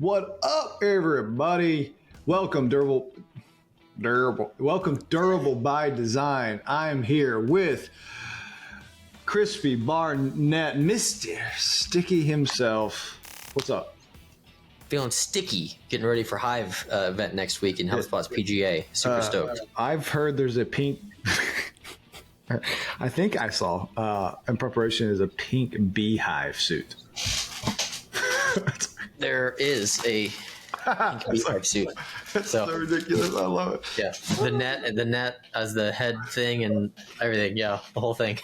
What up, everybody? Welcome, durable by design. I'm here with Crispy Barnett, Mr. Sticky himself. What's up? Feeling sticky, getting ready for Hive event next week in HubSpot's PGA. Super stoked. I've heard there's a pink. I think I saw in preparation is a pink beehive suit. There is a pink beehive suit. That's so ridiculous. I love it. Yeah, the net as the head thing and everything. Yeah, the whole thing.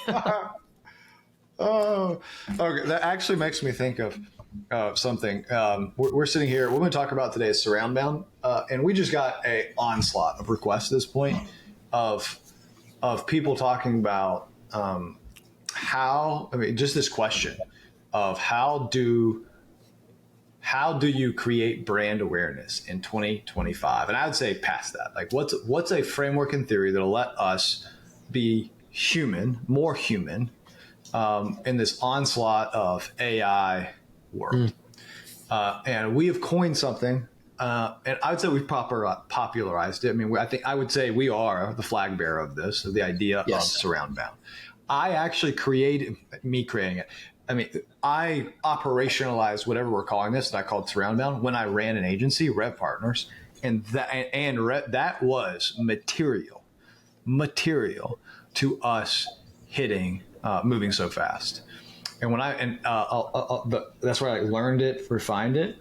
Oh, okay. That actually makes me think of something. We're sitting here. What we're going to talk about today is surround bound, and we just got a onslaught of requests at this point of people talking about just this question of how do you create brand awareness in 2025? And I would say past that, like what's a framework in theory that'll let us be more human in this onslaught of AI world. And we have coined something, and I would say we've popularized it. I mean, I would say we are the flag bearer of this, of the idea of surround bound. I actually creating it. I mean, I operationalized whatever we're calling this that I called surround bound when I ran an agency, Rev Partners, and that was material to us hitting moving so fast. And that's where I learned it, refined it,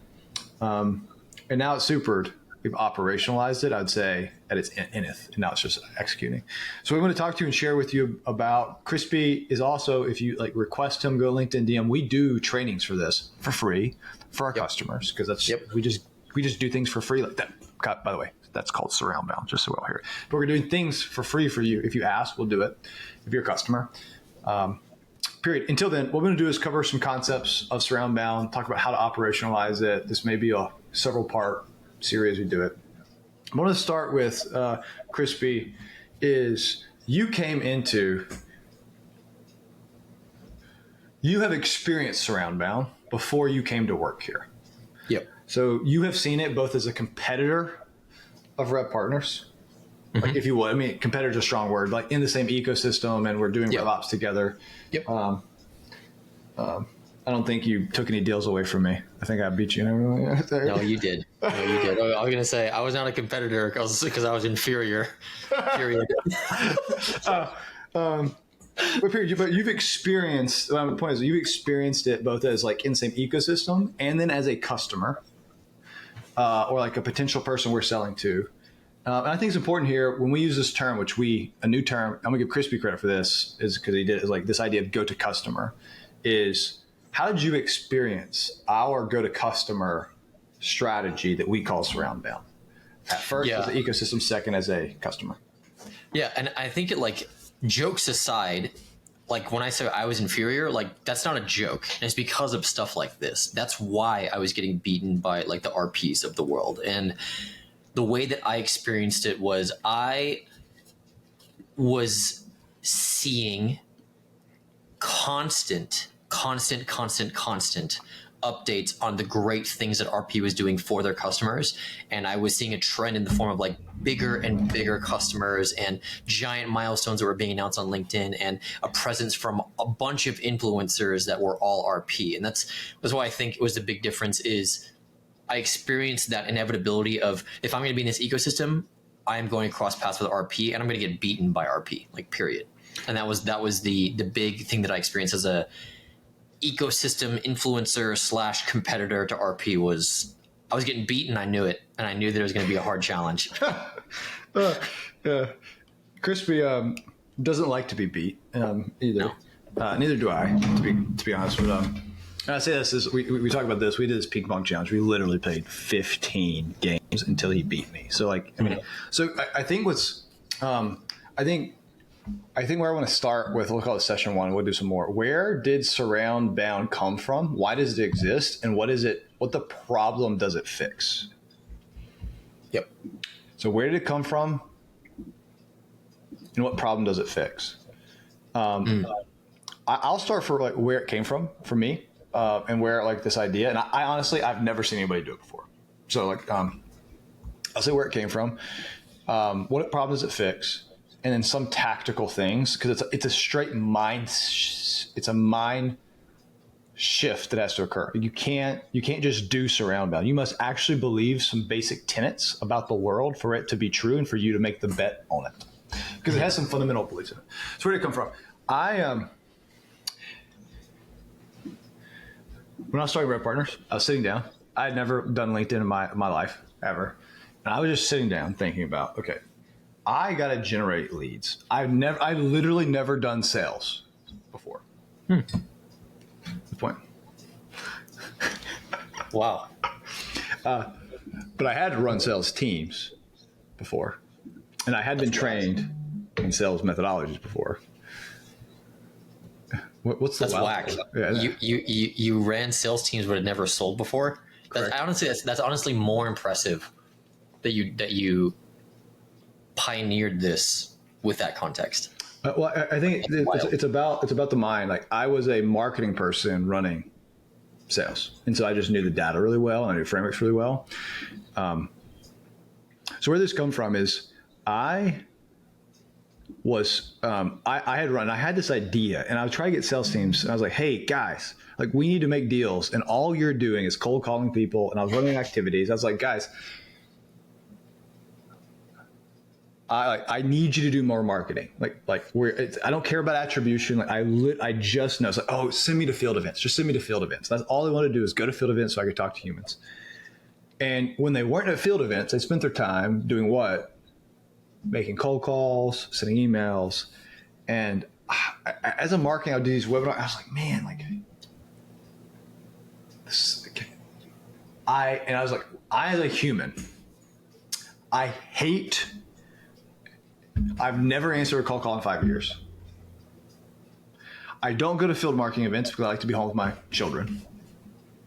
and now it's supered. We've operationalized it, I'd say, at its nth, and now it's just executing. So we want to talk to you and share with you about Crispy is also, if you like request him, go LinkedIn DM. We do trainings for this for free for our customers because that's we just do things for free like that. By the way, that's called surround bound, just so we'll hear it. But we're doing things for free for you. If you ask, we'll do it. If you're a customer. Period. Until then, what we're going to do is cover some concepts of surround bound, talk about how to operationalize it. This may be a several part series we do it. I want to start with Crispy is you have experienced surround bound before you came to work here. Yep. So you have seen it both as a competitor of Rev Partners, like if you would, I mean, competitor is a strong word, like in the same ecosystem and we're doing RevOps together. Yep. I don't think you took any deals away from me. I think I beat you. No, you did. I was going to say, I was not a competitor because I was inferior. Period. But you've experienced, my point is you've experienced it both as like in the same ecosystem and then as a customer or like a potential person we're selling to. And I think it's important here when we use this term, a new term, I'm gonna give Crispy credit for this is because he did it, is like this idea of go to customer is how did you experience our go to customer strategy that we call surround bound? At first as an ecosystem, second as a customer. Yeah. And I think jokes aside, like when I say I was inferior, like that's not a joke. And it's because of stuff like this. That's why I was getting beaten by like the RPs of the world. And the way that I experienced it was I was seeing constant updates on the great things that RP was doing for their customers. And I was seeing a trend in the form of like bigger and bigger customers and giant milestones that were being announced on LinkedIn and a presence from a bunch of influencers that were all RP. And that's why I think it was the big difference is I experienced that inevitability of if I'm going to be in this ecosystem, I am going to cross paths with RP and I'm going to get beaten by RP, like period. And that was the big thing that I experienced as a ecosystem influencer / competitor to RP was I was getting beaten. I knew it. And I knew that it was going to be a hard challenge. Crispy doesn't like to be beat either. No. Neither do I, to be honest. But and I say this is we talk about this. We did this ping pong challenge. We literally played 15 games until he beat me. So like, I mean, so I think I think where I want to start with, we'll call it session one. We'll do some more. Where did surround bound come from? Why does it exist? And what the problem does it fix? Yep. So where did it come from? And what problem does it fix? I'll start for like where it came from for me. And where like this idea, and I honestly, I've never seen anybody do it before. So like, I'll say where it came from, what problem does it fix, and then some tactical things, because it's a straight mind, it's a mind shift that has to occur. You can't just do surround bound. You must actually believe some basic tenets about the world for it to be true and for you to make the bet on it, because it has some fundamental beliefs in it. So where did it come from? When I was starting Red Partners, I was sitting down. I had never done LinkedIn in my life ever. And I was just sitting down thinking about, okay, I got to generate leads. I literally never done sales before. The point. Wow. But I had to run sales teams before. And I had been trained in sales methodologies before. What's the That's whack. Yeah, you ran sales teams but had never sold before. That's honestly more impressive that you pioneered this with that context. Well, I think it's about the mind. Like, I was a marketing person running sales, and so I just knew the data really well, and I knew frameworks really well. So where this come from is I had this idea, and I was trying to get sales teams, and I was like, hey guys, like, we need to make deals, and all you're doing is cold calling people. And I was running activities. I was like, guys, I need you to do more marketing. I don't care about attribution. Like, I just know. It's like, oh, send me to field events. Just send me to field events. That's all they want to do, is go to field events so I could talk to humans. And when they weren't at field events, they spent their time doing what? Making cold calls, sending emails. And as a marketing, I would do these webinars. I was like, man, like, I was like, I, as a human, I've never answered a cold call in 5 years. I don't go to field marketing events because I like to be home with my children.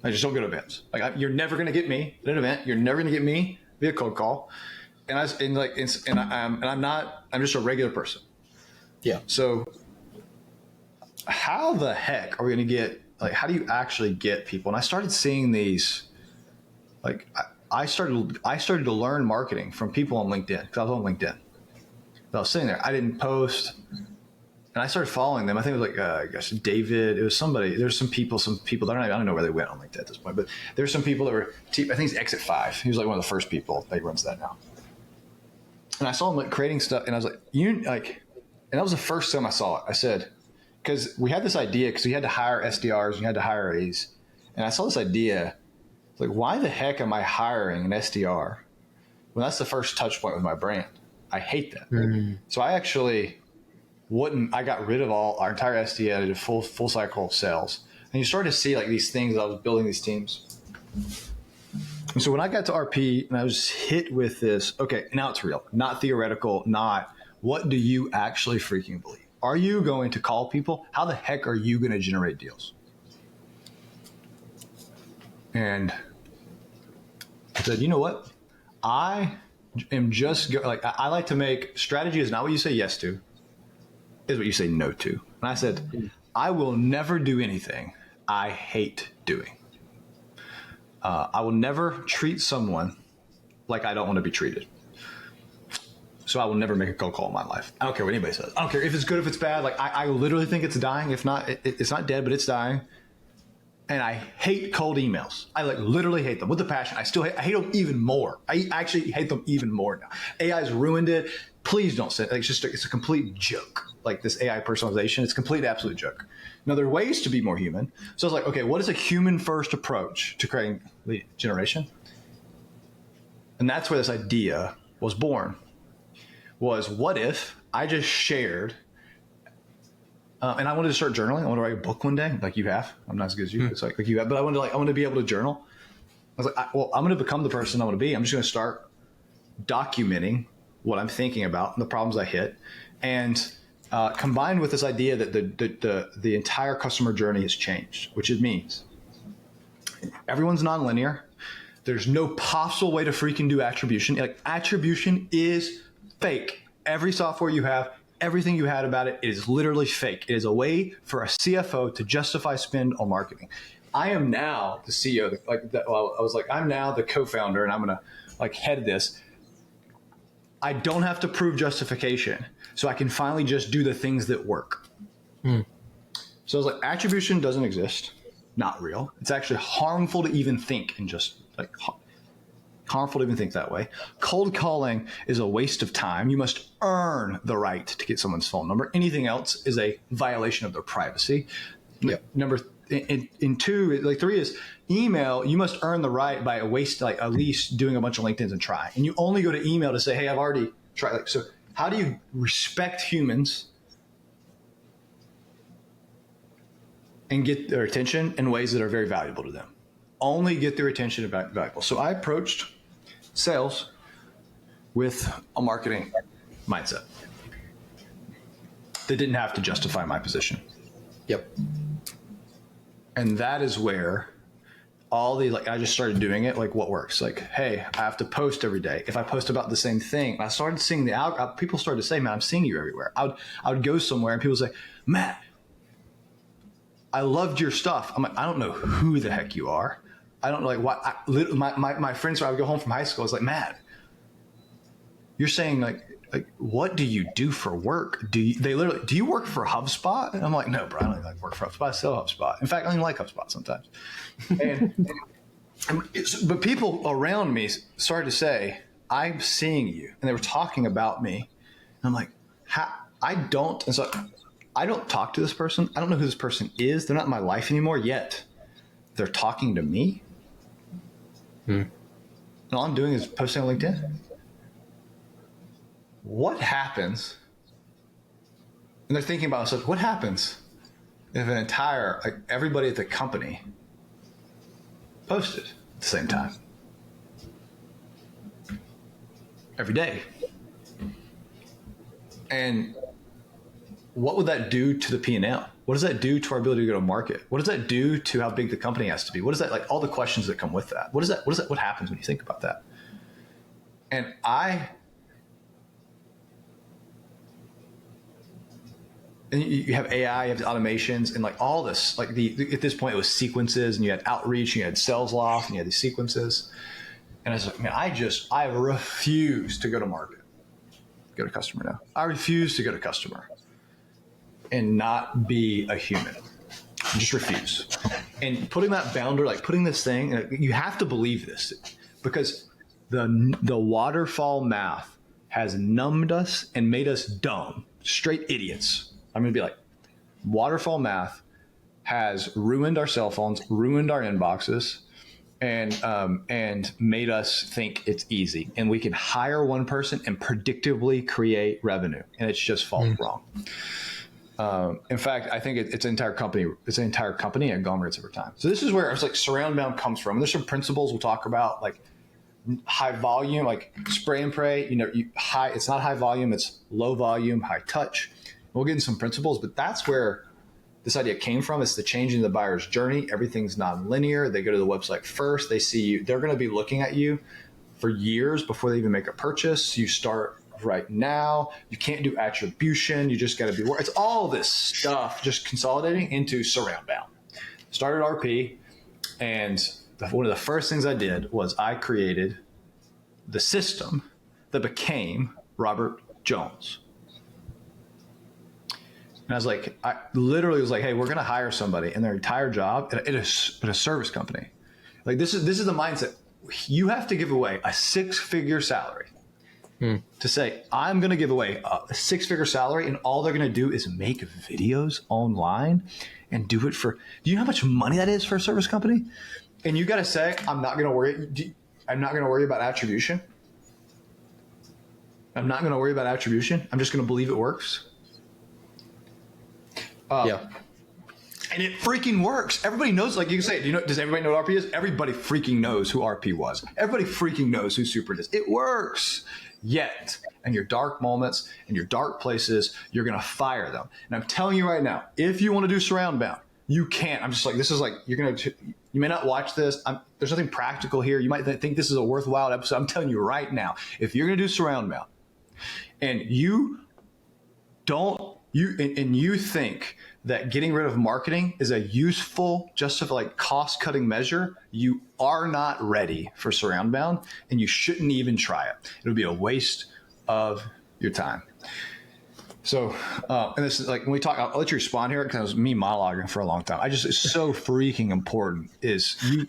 I just don't go to events. Like, you're never going to get me at an event. You're never going to get me via cold call. And I'm just a regular person. Yeah. So how the heck are we going to get, like, how do you actually get people? And I started seeing these, like, I started to learn marketing from people on LinkedIn, because I was on LinkedIn. I was sitting there. I didn't post, and I started following them. I think it was like, I guess David. It was somebody. There's some people. I don't know where they went on LinkedIn at this point, but there's some people that were. I think it's Exit 5. He was like one of the first people that runs that now. And I saw him, like, creating stuff, and I was like, and that was the first time I saw it. I said, because we had this idea, because we had to hire SDRs, and you had to hire A's, and I saw this idea, like, why the heck am I hiring an SDR when that's the first touch point with my brand? I hate that. Mm-hmm. So I actually I got rid of our entire SDA. I did full cycle sales. And you started to see, like, these things. I was building these teams. And so when I got to RP, and I was hit with this, okay, now it's real, not theoretical, not what do you actually freaking believe? Are you going to call people? How the heck are you going to generate deals? And I said, you know what? I like to make strategy is not what you say yes to, is what you say no to. And I said, I will never do anything I hate doing. I will never treat someone like I don't want to be treated. So I will never make a cold call in my life. I don't care what anybody says. I don't care if it's good, if it's bad. Like, I literally think it's dying. If not, it's not dead, but it's dying. And I hate cold emails. I literally hate them with a passion. I hate them even more. I actually hate them even more now. AI's ruined it. Please don't send it. It's a complete joke. Like, this AI personalization, it's a complete, absolute joke. Now, there are ways to be more human. So I was like, okay, what is a human first approach to creating lead generation? And that's where this idea was born. Was, what if I just shared, and I wanted to start journaling. I want to write a book one day, like you have. I'm not as good as you. It's like you have, but I want to be able to journal. I was like, I'm going to become the person I want to be. I'm just going to start documenting what I'm thinking about and the problems I hit, and combined with this idea that the entire customer journey has changed, which it means everyone's nonlinear. There's no possible way to freaking do attribution. Like, attribution is fake. Every software you have, everything you had about it, it is literally fake. It is a way for a CFO to justify spend on marketing. I am now the CEO. I was like, I'm now the co-founder, and I'm gonna like head this. I don't have to prove justification, so I can finally just do the things that work. So I was like, attribution doesn't exist, not real. It's actually harmful to even think, and just like harmful to even think that way. Cold calling is a waste of time. You must earn the right to get someone's phone number. Anything else is a violation of their privacy. Yep. Number in two, like three is email. You must earn the right by at least doing a bunch of LinkedIn's and try. And you only go to email to say, hey, I've already tried. Like, so how do you respect humans and get their attention in ways that are very valuable to them? Only get their attention about valuable. So I approached sales with a marketing mindset that didn't have to justify my position. Yep. And that is where all the, like, I just started doing it. Like, what works? Like, hey, I have to post every day. If I post about the same thing, I started seeing people started to say, man, I'm seeing you everywhere. I would go somewhere and people would say, Matt, I loved your stuff. I'm like, I don't know who the heck you are. I don't know, like, what. My friends, when I would go home from high school, I was like, Matt, you're saying like, what do you do for work? Do you work for HubSpot? And I'm like, no, bro, I don't even work for HubSpot. I sell HubSpot. In fact, I don't even like HubSpot sometimes. But people around me started to say, I'm seeing you. And they were talking about me. And I'm like, I don't talk to this person. I don't know who this person is. They're not in my life anymore, yet they're talking to me. And all I'm doing is posting on LinkedIn. What happens? And they're thinking about themselves, what happens if everybody at the company posted at the same time? Every day. And what would that do to the P&L? What does that do to our ability to go to market? What does that do to how big the company has to be? What is that, like, all the questions that come with that? What happens when you think about that? And you have AI, you have the automations, and like all this, like at this point it was sequences, and you had outreach, and you had sales loft, and you had these sequences. And I was like, man, I refuse to go to market, go to customer now. I refuse to go to customer and not be a human. I just refuse. And putting that boundary, like putting this thing, you have to believe this, because the waterfall math has numbed us and made us dumb, straight idiots. I'm going to be like, waterfall math has ruined our cell phones, ruined our inboxes, and made us think it's easy. And we can hire one person and predictably create revenue. And it's just fallen wrong. In fact, I think it's an entire company. It's an entire company and conglomerates over time. So this is where it's like surround bound comes from. There's some principles we'll talk about, like high volume, like spray and pray. It's not high volume. It's low volume, high touch. We'll get into some principles, but that's where this idea came from. It's the changing the buyer's journey. Everything's non-linear. They go to the website first. They see you. They're going to be looking at you for years before they even make a purchase. You start right now. You can't do attribution. You just got to be. It's all this stuff just consolidating into surround bound. Started RP, and one of the first things I did was I created the system that became Robert Jones. And I was like, I literally was like, hey, we're going to hire somebody, and their entire job at a service company. Like, this is the mindset. You have to give away a 6-figure salary to say, I'm going to give away a 6-figure salary, and all they're going to do is make videos online and do it for, do you know how much money that is for a service company? And you got to say, I'm not going to worry about attribution. I'm not going to worry about attribution. I'm just going to believe it works. Yeah. And it freaking works. Everybody knows, like you can say, does everybody know what RP is? Everybody freaking knows who RP was. Everybody freaking knows who Super is. It works. Yet, in your dark moments, in your dark places, you're going to fire them. And I'm telling you right now, if you want to do surround bound, you can't. I'm just like, this is like, you may not watch this. There's nothing practical here. You might think this is a worthwhile episode. I'm telling you right now, if you're going to do surround bound and you don't you think that getting rid of marketing is a useful, like cost cutting measure, you are not ready for surround bound, and you shouldn't even try it. It would be a waste of your time. So, and this is like when we talk, I'll let you respond here because it was me monologuing for a long time. It's so freaking important is you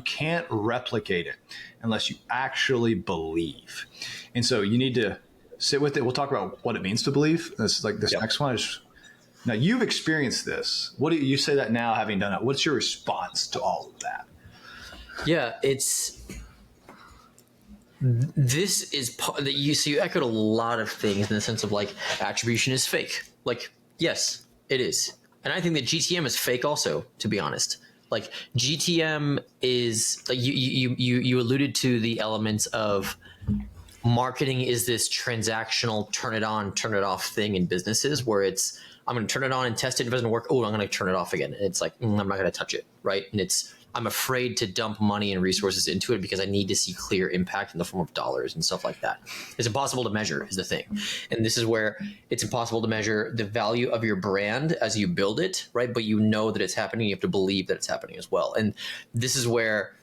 can't replicate it unless you actually believe. And so you need to sit with it. We'll talk about what it means to believe. This is like this next one is, now you've experienced this. What do you say that now, having done it? What's your response to all of that? Yeah, this is so you echoed a lot of things in the sense of like attribution is fake. Like, yes, it is. And I think that GTM is fake also, to be honest. Like GTM is like you alluded to the elements of marketing is this transactional turn it on, turn it off thing in businesses where it's I'm going to turn it on and test it. If it doesn't work, I'm going to turn it off again. And it's like, I'm not going to touch it. Right. And I'm afraid to dump money and resources into it because I need to see clear impact in the form of dollars and stuff like that. It's impossible to measure is the thing. And this is where it's impossible to measure the value of your brand as you build it, right? But you know that it's happening. You have to believe that it's happening as well. And this is where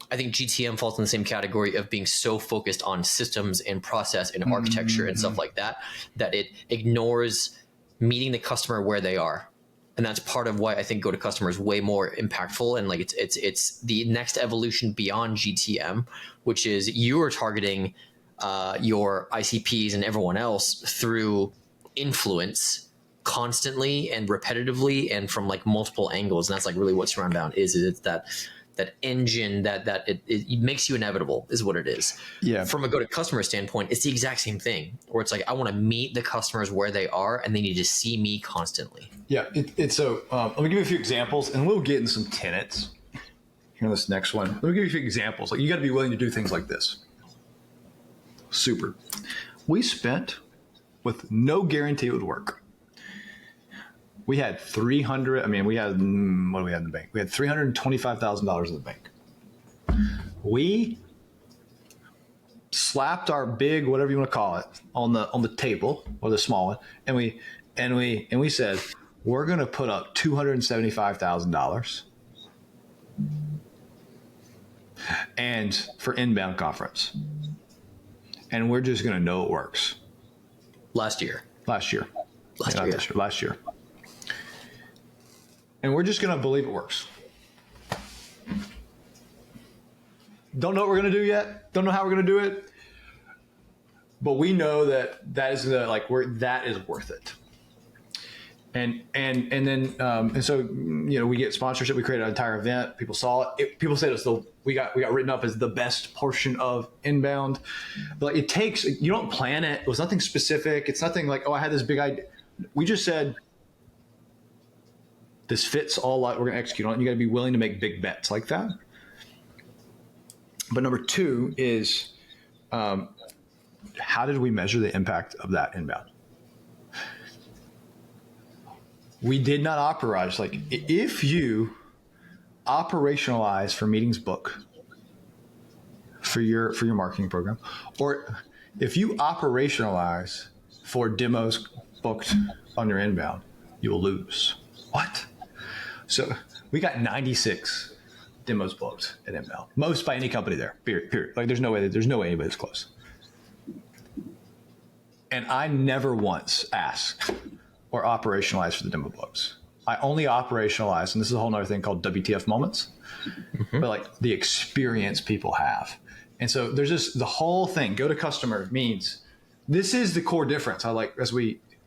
I think GTM falls in the same category of being so focused on systems and process and architecture and stuff like that, that it ignores meeting the customer where they are. And that's part of why I think go to customer is way more impactful. And like it's the next evolution beyond GTM, which is you are targeting your ICPs and everyone else through influence constantly and repetitively and from like multiple angles. And that's like really what surround bound is it's that engine that it makes you inevitable is what it is. Yeah. From a go to customer standpoint, it's the exact same thing where it's like, I want to meet the customers where they are and they need to see me constantly. Yeah. It's so, let me give you a few examples and we'll get in some tenets here on this next one. Let me give you a few examples. Like you got to be willing to do things like this. Super. We spent with no guarantee it would work. We had what do we have in the bank? We had $325,000 in the bank. We slapped our big, whatever you want to call it, on the table or the small one, and we said, we're going to put up $275,000 and for inbound conference. And we're just going to know it works. Last year. And we're just going to believe it works. Don't know what we're going to do yet. Don't know how we're going to do it. But we know that is that is worth it. And so we get sponsorship. We created an entire event. People saw it. People said we got written up as the best portion of inbound. But it takes, you don't plan it. It was nothing specific. It's nothing like, I had this big idea. We just said, this fits all we're going to execute on it. You got to be willing to make big bets like that. But number two is, how did we measure the impact of that inbound? We did not operationalize. Like if you operationalize for meetings book for your marketing program, or if you operationalize for demos booked on your inbound, you will lose. What? So we got 96 demos booked at inbound, most by any company there. Period. Like there's no way anybody's close. And I never once asked or operationalized for the demo books. I only operationalized, and this is a whole other thing called WTF moments, but like the experience people have. And so there's just the whole thing. Go to customer means this is the core difference.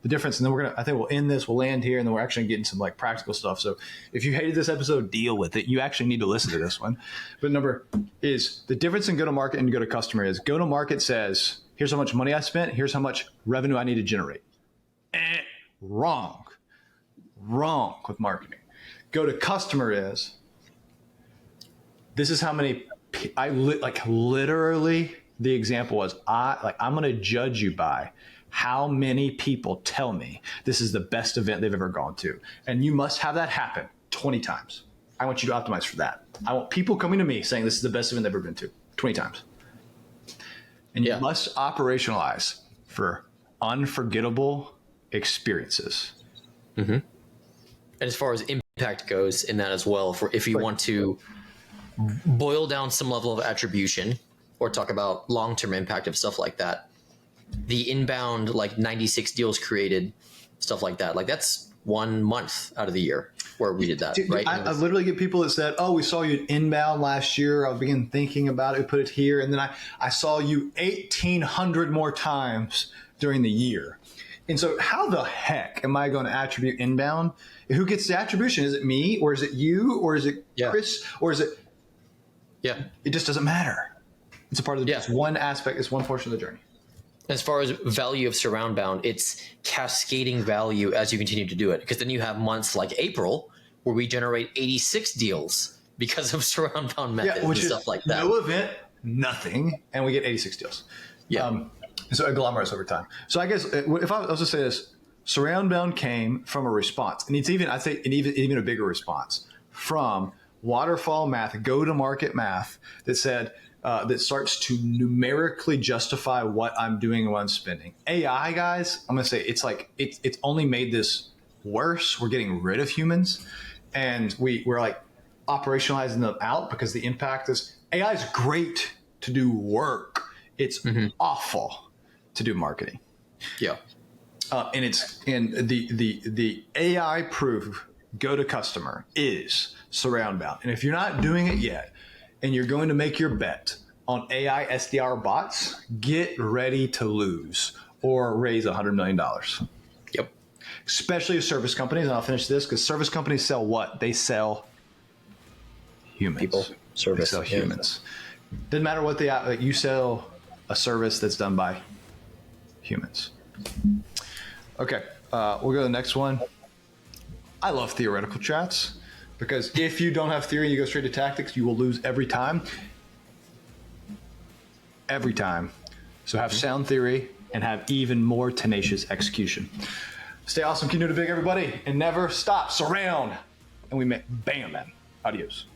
The difference, and then I think we'll end this, we'll land here, and then we're actually getting some like practical stuff. So if you hated this episode, deal with it. You actually need to listen to this one. But number is the difference in go to market and go to customer is go to market says, here's how much money I spent. Here's how much revenue I need to generate. Wrong with marketing. Go to customer is, this is how many, literally the example was, I'm going to judge you by how many people tell me this is the best event they've ever gone to. And you must have that happen 20 times. I want you to optimize for that. I want people coming to me saying this is the best event they've ever been to 20 times. And you must operationalize for unforgettable experiences. And as far as impact goes in that as well, for if you want to boil down some level of attribution or talk about long-term impact of stuff like that, the inbound, like 96 deals created, stuff like that, like that's 1 month out of the year where we did that. Dude, right? I literally get people that said, oh, we saw you inbound last year. I began thinking about it, we put it here. And then I saw you 1,800 more times during the year. And so how the heck am I going to attribute inbound? Who gets the attribution? Is it me, or is it you, or is it Chris, or is it? Yeah. It just doesn't matter. It's a part of the, it's one aspect. It's one portion of the journey. As far as value of surround bound, it's cascading value as you continue to do it. Because then you have months like April where we generate 86 deals because of surround bound methods and stuff like that. No event, nothing, and we get 86 deals. Yeah. So agglomerates over time. So I guess if I was to say this, surround bound came from a response, and it's even, I'd say, even a bigger response from waterfall math, go-to-market math that said, that starts to numerically justify what I'm doing and what I'm spending. AI, guys, I'm going to say it's like it's only made this worse. We're getting rid of humans, and we're like operationalizing them out because the impact is AI is great to do work. It's awful to do marketing. Yeah. And the AI proof go to customer is surround bound. And if you're not doing it yet, and you're going to make your bet on AI SDR bots, get ready to lose or raise $100 million. Yep. Especially service companies. And I'll finish this because service companies sell what? They sell humans. People. Service. They sell humans. Doesn't matter what you sell a service that's done by humans. Okay. We'll go to the next one. I love theoretical chats. Because if you don't have theory and you go straight to tactics, you will lose every time. Every time. So have sound theory and have even more tenacious execution. Stay awesome, keep doing it big, everybody, and never stop. Surround. And we make bam, man. Adios.